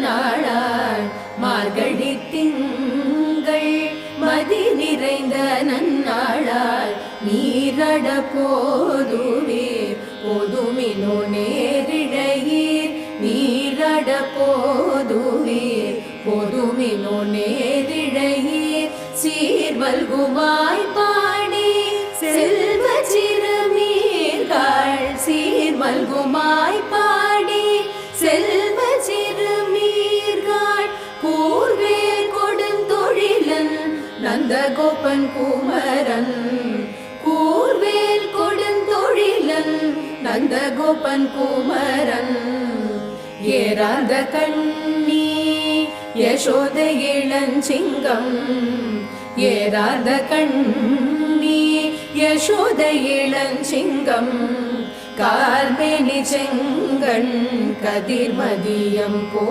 நன்னாளாள் மார்கழி திங்கள் மதி நிறைந்த நன்னாளாள் நீரட போதுவீர் போதுமினோ நேரிழையீர் நீரட போதுவீர் போதுமினோ நேரிழையீர் சீர்வல்குமாய் பாடி செல்வ சிறுமீர்கள் சீர்வல்குமாய் பாடி செல்வ சிறுமீர்கள் கூர்வேல் கொடுந்தொழிலன் நந்தகோபன் குமரன் கூர்வேல் கொடுந்தொழிலன் நந்தகோபன் குமரன் ஏறாத கண்ணி யசோத இளஞ்சிங்கம் ஏறாத கண்ணி யசோத இளஞ்சிங்கம் கார்மேனி செங்கண் கதிர்மதியம் போ